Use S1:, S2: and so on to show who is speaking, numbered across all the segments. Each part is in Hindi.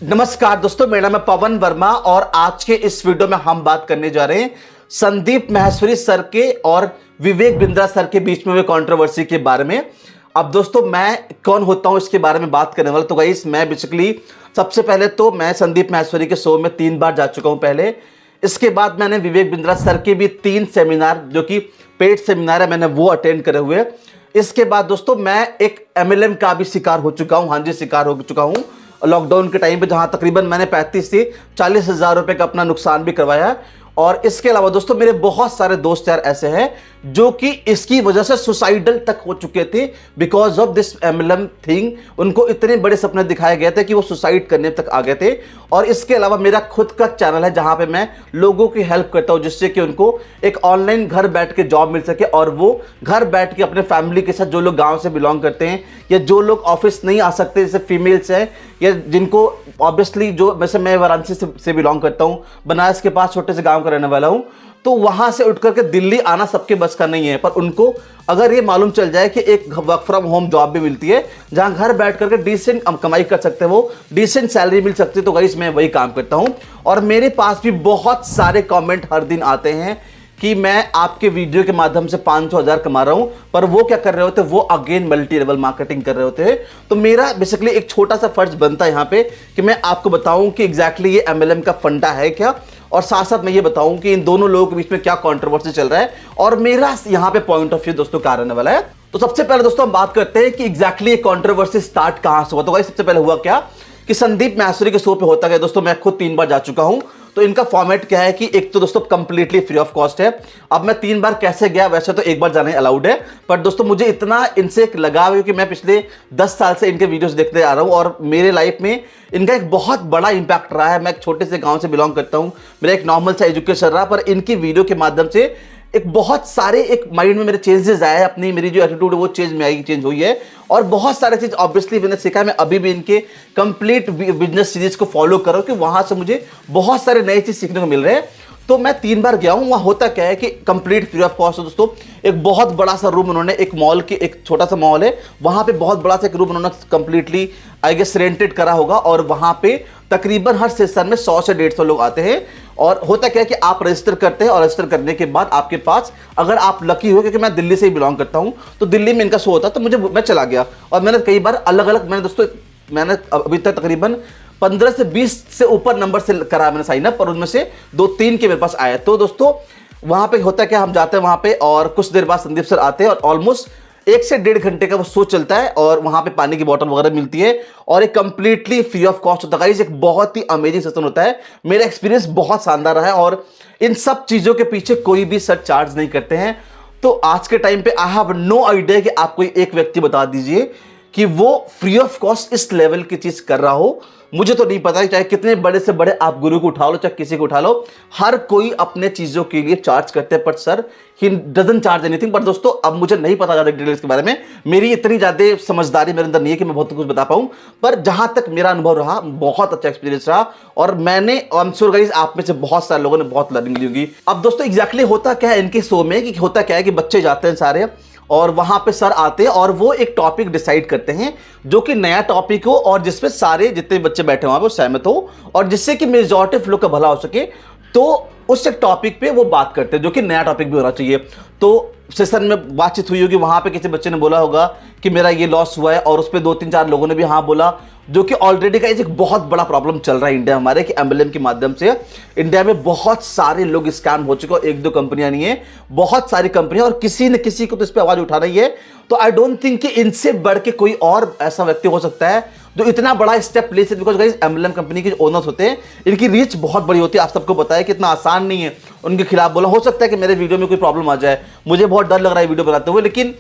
S1: नमस्कार दोस्तों, मेरा नाम है पवन वर्मा और आज के इस वीडियो में हम बात करने जा रहे हैं संदीप माहेश्वरी सर के और विवेक बिंद्रा सर के बीच में हुए कंट्रोवर्सी के बारे में। अब दोस्तों, मैं कौन होता हूं इसके बारे में बात करने वाला। तो गाइस, मैं बेसिकली सबसे पहले तो मैं संदीप माहेश्वरी के शो में 3 बार जा चुका हूं पहले। इसके बाद मैंने विवेक बिंद्रा सर के भी 3 सेमिनार, जो कि पेड सेमिनार है, मैंने वो अटेंड करे हुए। इसके बाद दोस्तों, मैं एक MLM का भी शिकार हो चुका हूं। हाँ जी, शिकार हो चुका हूं लॉकडाउन के टाइम पे, जहां तकरीबन मैंने 35 से 40 हज़ार रुपए का अपना नुकसान भी करवाया है। और इसके अलावा दोस्तों, मेरे बहुत सारे दोस्त यार ऐसे हैं जो कि इसकी वजह से सुसाइडल तक हो चुके थे because of this MLM thing. उनको इतने बड़े सपने दिखाए गए थे कि वो सुसाइड करने तक आ गए थे। और इसके अलावा मेरा खुद का चैनल है जहां पे मैं लोगों की हेल्प करता हूं, जिससे कि उनको एक ऑनलाइन घर बैठ के जॉब मिल सके और वो घर बैठ के अपने फैमिली के साथ, जो लोग गांव से बिलोंग करते हैं या जो लोग ऑफिस नहीं आ सकते, जैसे फीमेल्स हैं या जिनको ऑब्वियसली, जो वैसे मैं वाराणसी से बिलोंग करता हूं, बनारस के पास छोटे से गांव का रहने वाला हूं, तो वहां से उठ करके दिल्ली आना सबके बस का नहीं है। पर उनको अगर ये मालूम चल जाए कि एक वर्क फ्रॉम होम जॉब भी मिलती है जहां घर बैठ करके डिसेंट कमाई कर सकते हैं, वो डिसेंट सैलरी मिल सकती है, तो गाइस मैं वही काम करता हूं। और मेरे पास भी बहुत सारे कमेंट हर दिन आते हैं कि मैं आपके वीडियो के माध्यम से 500,000 कमा रहा हूं, पर वो क्या कर रहे होते, वो अगेन मल्टी लेवल मार्केटिंग कर रहे होते हैं। तो मेरा बेसिकली एक छोटा सा फर्ज बनता है यहां पे कि मैं आपको बताऊं कि एग्जैक्टली ये MLM का फंडा है क्या, और साथ साथ मैं ये बताऊं कि इन दोनों लोगों के बीच में क्या कंट्रोवर्सी चल रहा है और मेरा यहां पे पॉइंट ऑफ व्यू दोस्तों क्या रहने वाला है। तो सबसे पहले दोस्तों हम बात करते हैं कि एग्जैक्टली ये कंट्रोवर्सी स्टार्ट कहां से हुआ। तो भाई सबसे पहले हुआ क्या कि संदीप माहेश्वरी के शो पे होता है दोस्तों, मैं खुद 3 बार जा चुका हूं। तो इनका फॉर्मेट क्या है कि एक तो दोस्तों कंप्लीटली फ्री ऑफ कॉस्ट है। अब मैं 3 बार कैसे गया, वैसे तो 1 बार जाना ही अलाउड है, पर दोस्तों मुझे इतना इनसे एक लगाव है कि मैं पिछले 10 साल से इनके वीडियोस देखते आ रहा हूं और मेरे लाइफ में इनका एक बहुत बड़ा इंपैक्ट रहा है। मैं एक छोटे से गांव से बिलोंग करता हूं, मेरा एक नॉर्मल सा एजुकेशन रहा, पर इनकी वीडियो के माध्यम से एक बहुत सारे एक माइंड में मेरे चेंजेस आए, अपनी मेरी जो एटीट्यूड है वो चेंज हुई है। और बहुत सारे चीज ऑब्वियसली मैंने सीखा है। मैं अभी भी इनके कंप्लीट बिजनेस सीरीज को फॉलो कर रहा हूं कि वहां से मुझे बहुत सारे नए चीज सीखने को मिल रहे हैं। तो मैं 3 बार गया हूं। वहां होता क्या है कि कंप्लीट फ्री ऑफ कॉस्ट है दोस्तों। एक बहुत बड़ा सा रूम उन्होंने, एक मॉल के, एक छोटा सा मॉल है वहां पे बहुत बड़ा सा एक रूम उन्होंने कंप्लीटली आई गेस रेंटेड करा होगा, और वहां पे तकरीबन हर सेशन में 100 से 150 लोग आते हैं। और होता क्या है कि आप रजिस्टर करते हैं और रजिस्टर करने के बाद आपके पास, अगर आप लकी हो, क्योंकि मैं दिल्ली से ही बिलोंग करता हूं, तो दिल्ली में इनका शो होता है, तो मैं चला गया। और मैंने कई बार अलग अलग, मैंने अभी तक तकरीबन 15 से 20 से ऊपर नंबर से करा मैंने साइन अप, और उनमें से 2-3 के मेरे पास आया। तो दोस्तों वहां पे होता है क्या, हम जाते हैं वहां पे और कुछ देर बाद संदीप सर आते हैं और ऑलमोस्ट 1 से 1.5 घंटे का वो शो चलता है और वहां पे पानी की बोतल वगैरह मिलती है और एक कंप्लीटली फ्री ऑफ कॉस्ट होता है। एक बहुत ही अमेजिंग सेशन होता है। मेरा एक्सपीरियंस बहुत शानदार रहा है और इन सब चीजों के पीछे कोई भी सर चार्ज नहीं करते हैं। तो आज के टाइम पे आई हैव नो आइडिया कि आप कोई एक व्यक्ति बता दीजिए कि वो फ्री ऑफ कॉस्ट इस लेवल की चीज कर रहा हो। मुझे तो नहीं पता, चाहे कितने बड़े से बड़े आप गुरु को उठा लो, चाहे किसी को उठा लो, हर कोई अपने चीजों के लिए चार्ज करते हैं, but sir he doesn't charge anything. But दोस्तों अब मुझे नहीं पता ज्यादा डिटेल्स के बारे में, मेरी इतनी ज्यादा समझदारी मेरे अंदर नहीं है कि मैं बहुत कुछ बता पाऊं, पर जहां तक मेरा अनुभव रहा बहुत अच्छा एक्सपीरियंस रहा और मैंने, आई एम श्योर गाइस आप में से बहुत सारे लोगों ने बहुत लर्निंग ली होगी। अब दोस्तों एग्जैक्टली होता क्या है इनके शो में, कि होता क्या है कि बच्चे जाते हैं सारे और वहां पे सर आते हैं और वो एक टॉपिक डिसाइड करते हैं जो कि नया टॉपिक हो और जिसपे सारे जितने बच्चे बैठे वहां पे वो सहमत हो और जिससे कि मेजॉरिटी लोग का भला हो सके। तो उस एक टॉपिक पे वो बात करते हैं जो कि नया टॉपिक भी होना चाहिए। तो सेशन में बातचीत हुई होगी, वहां पे किसी बच्चे ने बोला होगा कि मेरा ये लॉस हुआ है और उस पर 2-3-4 लोगों ने भी हाँ बोला, जो कि ऑलरेडी का एक बहुत बड़ा प्रॉब्लम चल रहा है इंडिया हमारे, कि MLM के माध्यम से इंडिया में बहुत सारे लोग स्कैम हो चुके हैं। 1-2 कंपनियां नहीं है, बहुत सारी कंपनियां, और किसी न किसी को तो इस पर आवाज उठा रही है। तो आई डोंट थिंक कि इनसे बढ़ के कोई और ऐसा व्यक्ति हो सकता है जो इतना बड़ा स्टेप ले सकते, बिकॉज गाइस MLM कंपनी के ओनर्स होते हैं, इनकी रीच बहुत बड़ी होती है। आप सबको पता है कि इतना आसान नहीं है उनके खिलाफ बोला। हो सकता है कि मेरे वीडियो में कोई प्रॉब्लम आ जाए, मुझे बहुत डर लग रहा है वीडियो बनाते हुए, लेकिन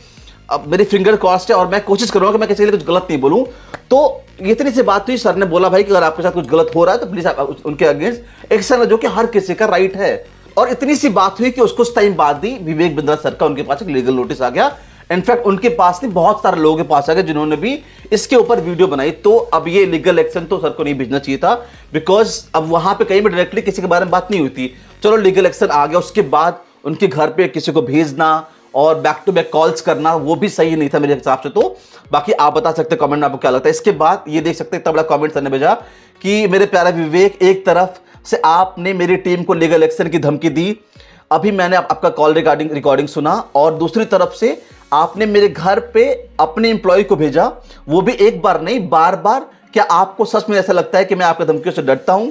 S1: अब मेरी फिंगर क्रॉस्ड है और मैं कोशिश करूंगा कि मैं किसी के लिए कुछ गलत नहीं बोलूं। तो इतनी सी बात हुई, सर ने बोला भाई कि अगर आपके साथ कुछ गलत हो रहा है तो प्लीज आप उनके अगेंस्ट एक्शन लो, जो कि हर किसी का राइट है। और इतनी सी बात हुई कि उसको कुछ टाइम बाद ही विवेक बिंद्रा सर का उनके पास एक लीगल नोटिस आ गया। इनफैक्ट उनके पास नहीं, बहुत सारे लोगों के पास आ गए जिन्होंने भी इसके ऊपर वीडियो बनाई। तो अब ये लीगल एक्शन तो सर को नहीं भेजना चाहिए था, बिकॉज अब वहां पे कहीं भी डायरेक्टली किसी के बारे में बात नहीं हुई थी। चलो लीगल एक्शन आ गया, उसके बाद उनके घर पे किसी को भेजना और बैक टू बैक कॉल्स करना वो भी सही नहीं था मेरे हिसाब से। तो बाकी आप बता सकते हैं कमेंट में आपको क्या लगता है। इसके बाद ये देख सकते हैं इतना बड़ा कमेंट सर ने भेजा कि मेरे प्यारे विवेक, एक तरफ से आपने मेरी टीम को लीगल एक्शन की धमकी दी, अभी मैंने आपका कॉल रिकॉर्डिंग सुना, और दूसरी तरफ से आपने मेरे घर पे अपने एम्प्लॉय को भेजा, वो भी एक बार नहीं बार बार। क्या आपको सच में ऐसा लगता है कि मैं आपकी धमकियों से डरता हूं?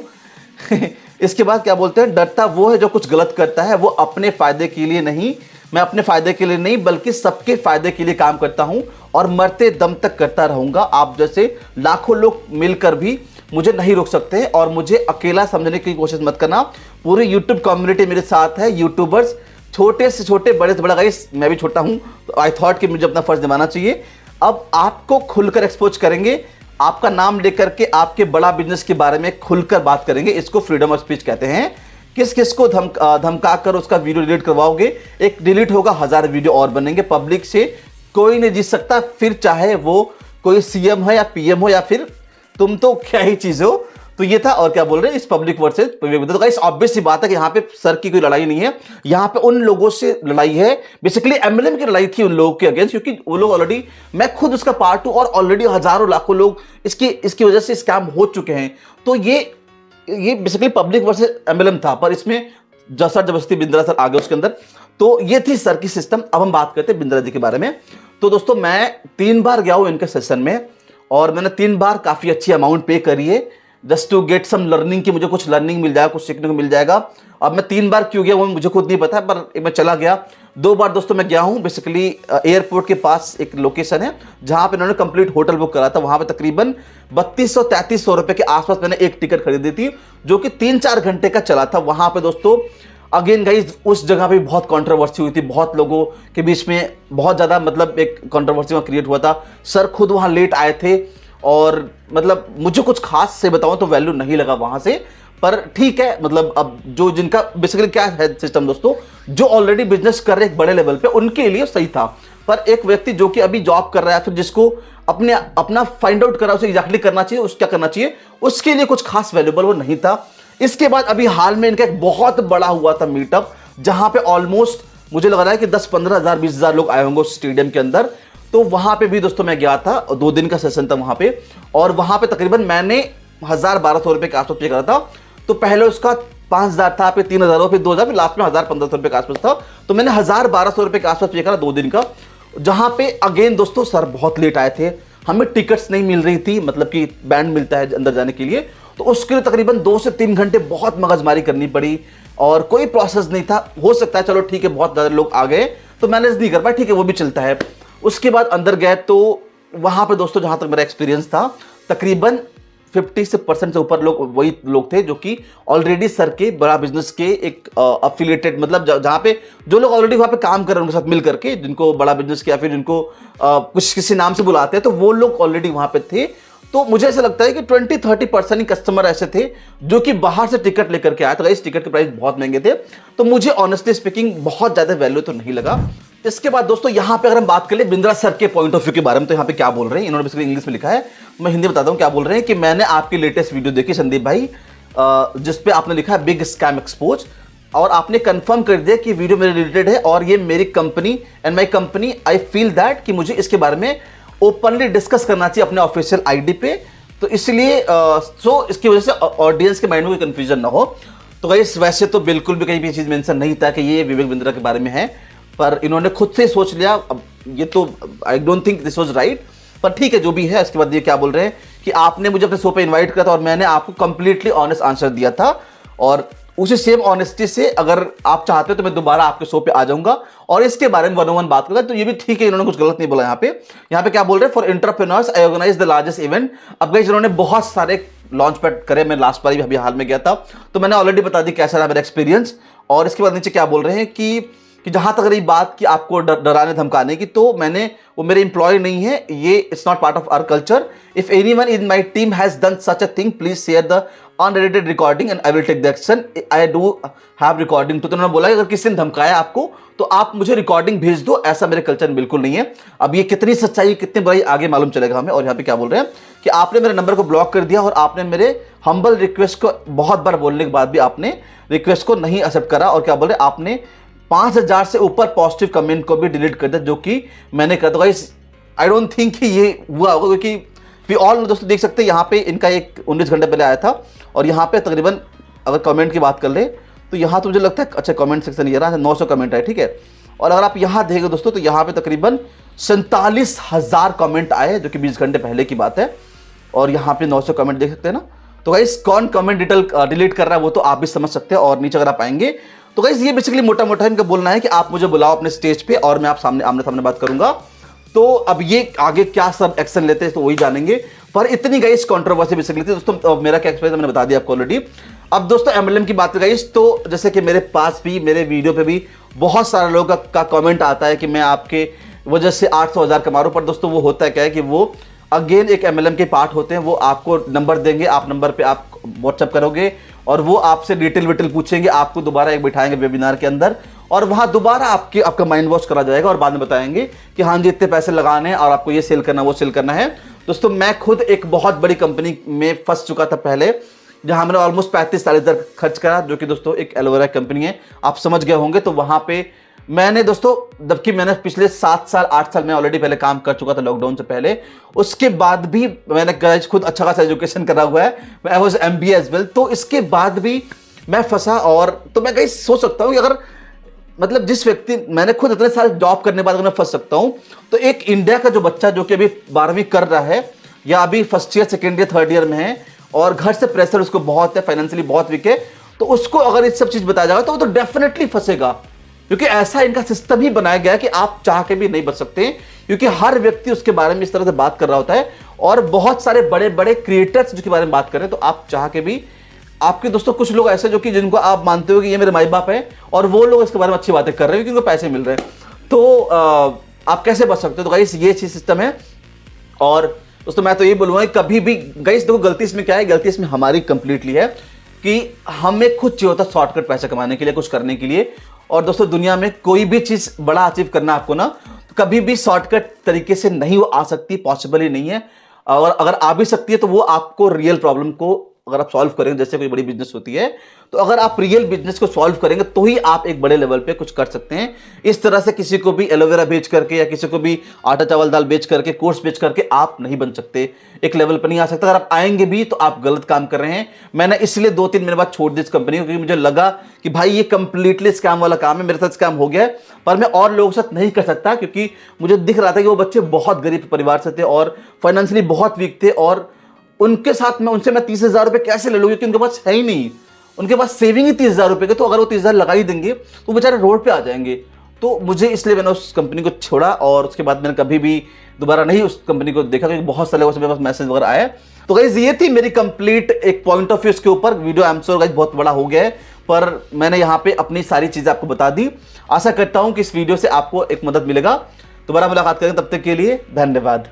S1: इसके बाद क्या बोलते हैं, डरता वो है जो कुछ गलत करता है, वो अपने फायदे के लिए नहीं, मैं अपने फायदे के लिए नहीं बल्कि सबके फायदे के लिए काम करता हूं और मरते दम तक करता रहूंगा। आप जैसे लाखों लोग मिलकर भी मुझे नहीं रोक सकते और मुझे अकेला समझने की कोशिश मत करना। पूरी यूट्यूब कम्युनिटी मेरे साथ है, यूट्यूबर्स छोटे से छोटे, बड़े से बड़ा, गाइस मैं भी छोटा हूं तो आई थॉट कि मुझे अपना फर्ज निभाना चाहिए। अब आपको खुलकर एक्सपोज करेंगे, आपका नाम लेकर के आपके बड़ा बिजनेस के बारे में खुलकर बात करेंगे। इसको फ्रीडम ऑफ स्पीच कहते हैं। किस किस को धमका कर उसका वीडियो डिलीट करवाओगे, एक डिलीट होगा, 1000 वीडियो और बनेंगे। पब्लिक से कोई नहीं जीत सकता, फिर चाहे वो कोई सीएम हो या पीएम हो या फिर तुम तो क्या ही चीज हो। तो ये था। और क्या बोल रहे हैं, इस पब्लिक वर्सेस विवेक। तो गाइस ऑब्वियस सी बात है कि यहाँ पे सर की कोई लड़ाई नहीं है, यहाँ पे उन लोगों से लड़ाई है, बेसिकली एमएलएम की लड़ाई थी उन लोगों के अगेंस्ट, क्योंकि वो लोग ऑलरेडी, मैं खुद उसका पार्ट हूं और ऑलरेडी हजारों लाखों लोग इसकी वजह से स्कैम हो चुके हैं। तो ये बेसिकली पब्लिक वर्सेस एमएलएम था, पर इसमें जैसा जबरदस्ती बिंद्रा सर आ गए उसके अंदर। तो ये थी सर की सिस्टम। अब हम बात करते हैं बिंद्रा जी के बारे में। तो दोस्तों मैं 3 बार गया हूं इनके सेशन में और मैंने 3 बार काफी अच्छी अमाउंट पे करी है, just to get some learning, की मुझे कुछ लर्निंग मिल जाएगा, कुछ सीखने को मिल जाएगा। अब मैं 3 बार क्यों गया वो मुझे खुद नहीं पता है, पर मैं चला गया। 2 बार दोस्तों मैं गया हूं बेसिकली एयरपोर्ट के पास एक लोकेशन है जहां पे इन्होंने कंप्लीट होटल बुक करा था। वहां पे तकरीबन 3200-3300 रुपए के आसपास मैंने एक टिकट खरीदी थी, जो कि 3-4 घंटे का चला था। वहां पे दोस्तों अगेन गाइज उस जगह पे बहुत कंट्रोवर्सी हुई थी, बहुत लोगों के बीच में बहुत ज्यादा मतलब एक कंट्रोवर्सी वहां क्रिएट हुआ था। सर खुद वहां लेट आए थे और मतलब मुझे कुछ खास से बताऊं तो वैल्यू नहीं लगा वहां से, पर ठीक है। मतलब अब जो जिनका बेसिकली क्या है सिस्टम दोस्तों, जो ऑलरेडी बिजनेस कर रहे एक बड़े लेवल पे, उनके लिए सही था। पर एक व्यक्ति जो कि अभी जॉब कर रहा है, फिर जिसको अपना फाइंड आउट करा, उसे एग्जैक्टली करना चाहिए, उस क्या करना चाहिए, उसके लिए कुछ खास वैल्यूबल वो नहीं था। इसके बाद अभी हाल में इनका एक बहुत बड़ा हुआ था मीटअप, जहां पे ऑलमोस्ट मुझे लग रहा है कि 10-15 हजार 20 हजार लोग आए होंगे उस स्टेडियम के अंदर। तो वहां पे भी दोस्तों मैं गया था, 2 दिन का सेशन था वहां पे, और वहां पे तकरीबन मैंने 1000-1200 रुपए के आसपास पे करा था। तो पहले उसका 5000 था, फिर 3000, फिर 2000, फिर लास्ट में 1000-1500 रुपए के आसपास था। तो मैंने 1000-1200 रुपए के आसपास पे करा 2 दिन का, जहां पे अगेन दोस्तों सर बहुत लेट आए थे, हमें टिकट्स नहीं मिल रही थी, मतलब कि बैंड मिलता है अंदर जाने के लिए, तो उसके लिए तकरीबन 2 से 3 घंटे बहुत मगजमारी करनी पड़ी और कोई प्रोसेस नहीं था। हो सकता है चलो ठीक है बहुत ज्यादा लोग आ गए तो मैनेज नहीं कर पाए, ठीक है वो भी चलता है। उसके बाद अंदर गए तो वहां पे दोस्तों जहां तक मेरा एक्सपीरियंस था, तकरीबन 50% से ऊपर लोग वही लोग थे जो कि ऑलरेडी सर के बड़ा बिजनेस के एक अफिलिएटेड, मतलब जहां पे जो लोग ऑलरेडी वहां पे काम कर रहे हैं उनके साथ मिल करके, जिनको बड़ा बिजनेस के या फिर जिनको कुछ किसी नाम से बुलाते हैं, तो वो लोग ऑलरेडी वहां पे थे। तो मुझे ऐसा लगता है कि 20-30% ही कस्टमर ऐसे थे जो कि बाहर से टिकट लेकर के आए। तो इस टिकट के प्राइस बहुत महंगे थे, तो मुझे ऑनेस्टली स्पीकिंग बहुत ज्यादा वैल्यू तो नहीं लगा। इसके बाद दोस्तों यहाँ पे अगर हम बात करें बिंद्रा सर के पॉइंट ऑफ व्यू के बारे में, तो यहाँ पे क्या बोल रहे हैं, इन्होंने बेसिकली इंग्लिश में लिखा है, मैं हिंदी बताता हूँ क्या बोल रहे हैं। कि मैंने आपकी लेटेस्ट वीडियो देखी संदीप भाई, जिसपे आपने लिखा है बिग स्कैम एक्सपोज, और आपने कंफर्म कर दिया कि वीडियो मेरे रिलेटेड है और ये मेरी company and my company, I feel that कि मुझे इसके बारे में ओपनली डिस्कस करना चाहिए अपने ऑफिशियल आईडी पे। तो इसलिए इसकी वजह से ऑडियंस के माइंड में कोई कंफ्यूजन ना हो। तो गाइस वैसे तो बिल्कुल भी कहीं भी चीज मेंशन नहीं था कि ये विवेक बिंद्रा के बारे में है, पर इन्होंने खुद से सोच लिया। अब ये तो I don't think this was right, पर ठीक है जो भी है। इसके बाद ये क्या बोल रहे हैं कि आपने मुझे अपने शो पे इनवाइट किया था और मैंने आपको कंप्लीटली ऑनेस्ट आंसर दिया था, और उसी सेम ऑनेस्टी से अगर आप चाहते हो तो मैं दोबारा आपके शो पे आ जाऊंगा और इसके बारे में 1-on-1 बात करूंगा। तो ये भी ठीक है, इन्होंने कुछ गलत नहीं बोला। यहाँ पे क्या बोल रहे हैं, for entrepreneurs I organise the largest event. अब गाइस इन्होंने बहुत सारे लॉन्च पैड करे, मैं लास्ट बार भी अभी हाल में गया था, तो मैंने ऑलरेडी बता दी कैसा रहा मेरा एक्सपीरियंस। और इसके बाद नीचे क्या बोल रहे हैं कि जहां तक रही बात कि आपको डराने धमकाने की, तो वो मेरे एम्प्लॉय नहीं है, ये it's not part of our culture. If anyone in my team has done such a thing please share the unedited recording and I will take the action. I do have recording. तो उन्होंने बोला अगर किसी ने धमकाया आपको तो आप मुझे रिकॉर्डिंग भेज दो, ऐसा मेरे कल्चर में बिल्कुल नहीं है। अब ये कितनी सच्चाई कितनी बुराई आगे मालूम चलेगा हमें। और यहाँ पे क्या बोल रहे हैं कि आपने मेरे नंबर को ब्लॉक कर दिया और आपने मेरे हम्बल रिक्वेस्ट को बहुत बार बोलने के बाद भी आपने रिक्वेस्ट को नहीं एक्सेप्ट करा। और क्या बोल रहे हैं, आपने 5000 से ऊपर पॉजिटिव कमेंट को भी डिलीट कर दिया, जो कि मैंने कर दिया। आई डोंट थिंक कि ये हुआ होगा, क्योंकि वी ऑल दोस्तों देख सकते हैं यहाँ पे इनका एक 19 घंटे पहले आया था, और यहाँ पे तकरीबन अगर कमेंट की बात कर ले तो यहाँ तो मुझे लगता है अच्छा कमेंट सेक्शन ये रहा 900 कमेंट है, ठीक है। और अगर आप यहाँ देखेंगे दोस्तों तो यहाँ पे तकरीबन 47,000 कमेंट आए, जो कि 20 घंटे पहले की बात है। और यहाँ पे 900 कमेंट देख सकते हैं ना। तो गाइस कौन कमेंट डिलीट कर रहा है वो तो आप भी समझ सकते हैं, और नीचे अगर आप आएंगे तो गाइस ये बेसिकली मोटा मोटा इनका बोलना है कि आप मुझे बुलाओ अपने स्टेज पे और मैं आप सामने आमने सामने बात करूंगा। तो अब ये आगे क्या सब एक्शन लेते हैं तो वही जानेंगे। पर इतनी गाइस कंट्रोवर्सी बेसिकली थी दोस्तों। मेरा क्या एक्सपीरियंस मैंने बता दिया आपको ऑलरेडी। अब दोस्तों एमएलएम की बात गाइस, तो जैसे कि मेरे पास भी मेरे वीडियो पे भी बहुत सारे लोगों का कमेंट आता है कि मैं आपके वजह से 800,000 कमा रहा हूं। पर दोस्तों वो होता है क्या है कि वो अगेन एक एमएलएम के पार्ट होते हैं। वो आपको नंबर देंगे, आप नंबर पे आप व्हाट्सएप करोगे और वो आपसे डिटेल विटेल पूछेंगे, आपको दोबारा एक बिठाएंगे वेबिनार के अंदर, और वहां दोबारा आपका माइंड वॉश करा जाएगा और बाद में बताएंगे कि हाँ जी इतने पैसे लगाने हैं और आपको ये सेल करना वो सेल करना है। दोस्तों मैं खुद एक बहुत बड़ी कंपनी में फंस चुका था पहले, जहां मैंने ऑलमोस्ट 35-40 हज़ार खर्च करा, जो कि दोस्तों एक एलोवेरा कंपनी है, आप समझ गए होंगे। तो वहां पे मैंने दोस्तों, जबकि मैंने पिछले 7 साल 8 साल में ऑलरेडी पहले काम कर चुका था लॉकडाउन से पहले, उसके बाद भी मैंने गाइस खुद अच्छा खासा एजुकेशन करा हुआ है, I was MBA as well. तो इसके बाद भी मैं फंसा। और तो मैं गाइस सोच सकता हूं कि अगर मतलब जिस व्यक्ति, मैंने खुद इतने साल जॉब करने के बाद अगर मैं फंस सकता हूं, तो एक इंडिया का जो बच्चा जो कि अभी 12वीं कर रहा है या अभी first year second year third year में है और घर से प्रेशर उसको बहुत है, फाइनेंशियली बहुत वीक है, तो उसको अगर इस सब चीज बताया जाएगा तो वो तो डेफिनेटली फंसेगा। क्योंकि ऐसा इनका सिस्टम ही बनाया गया है कि आप चाह के भी नहीं बच सकते, क्योंकि हर व्यक्ति उसके बारे में इस तरह से बात कर रहा होता है, और बहुत सारे बड़े बड़े क्रिएटर्स जिसके बारे में बात कर रहे हैं। तो आप चाह के भी, आपके दोस्तों कुछ लोग ऐसे जो कि जिनको आप मानते हो कि ये मेरे माई बाप है, और वो लोग इसके बारे में अच्छी बातें कर रहे हैं क्योंकि उनको पैसे मिल रहे हैं, तो आप कैसे बच सकते हो। तो गाइस ये चीज सिस्टम है। और दोस्तों मैं तो ये बोलूंगा कभी भी गाइस देखो, गलती इसमें क्या है, गलती इसमें हमारी कंप्लीटली है कि हमें खुद चाहिए होता शॉर्टकट पैसा कमाने के लिए, कुछ करने के लिए। और दोस्तों दुनिया में कोई भी चीज बड़ा अचीव करना आपको ना, तो कभी भी शॉर्टकट तरीके से नहीं वो आ सकती, पॉसिबल ही नहीं है। और अगर आ भी सकती है तो वो आपको रियल प्रॉब्लम को अगर आप सॉल्व करेंगे, जैसे कोई बड़ी बिजनेस होती है, तो अगर आप रियल बिजनेस को सॉल्व करेंगे तो ही आप एक बड़े लेवल पे कुछ कर सकते हैं। इस तरह से किसी को भी एलोवेरा बेच करके या किसी को भी आटा चावल दाल बेच करके, कोर्स बेच करके आप नहीं बन सकते, एक लेवल पर नहीं आ सकता। अगर आप आएंगे भी तो आप गलत काम कर रहे हैं। मैंने इसलिए 2-3 महीने बाद छोड़ दी इस कंपनी को, क्योंकि मुझे लगा कि भाई ये कंप्लीटली स्कैम वाला काम है, मेरे साथ स्कैम हो गया है, पर मैं और लोगों के साथ नहीं कर सकता, क्योंकि मुझे दिख रहा था कि वो बच्चे बहुत गरीब परिवार से थे और फाइनेंशियली बहुत वीक थे, और उनके साथ में उनसे मैं 30,000 रुपए कैसे ले लूँ, क्योंकि उनके पास है ही नहीं, उनके पास सेविंग ही 30,000 रुपए के। तो अगर वो 30,000 लगा ही देंगे तो वो बेचारे रोड पे आ जाएंगे। तो मुझे इसलिए मैंने उस कंपनी को छोड़ा, और उसके बाद मैंने कभी भी दोबारा नहीं उस कंपनी को देखा, क्योंकि बहुत सारे लोगों से मेरे पास मैसेज वगैरह आया। तो गाइस ये थी मेरी कंप्लीट एक पॉइंट ऑफ व्यू इसके ऊपर। Video I am sure guys बहुत बड़ा हो गया है, पर मैंने यहाँ पे अपनी सारी चीजें आपको बता दी। आशा करता हूँ कि इस वीडियो से आपको एक मदद मिलेगा। दोबारा मुलाकात करेंगे, तब तक के लिए धन्यवाद।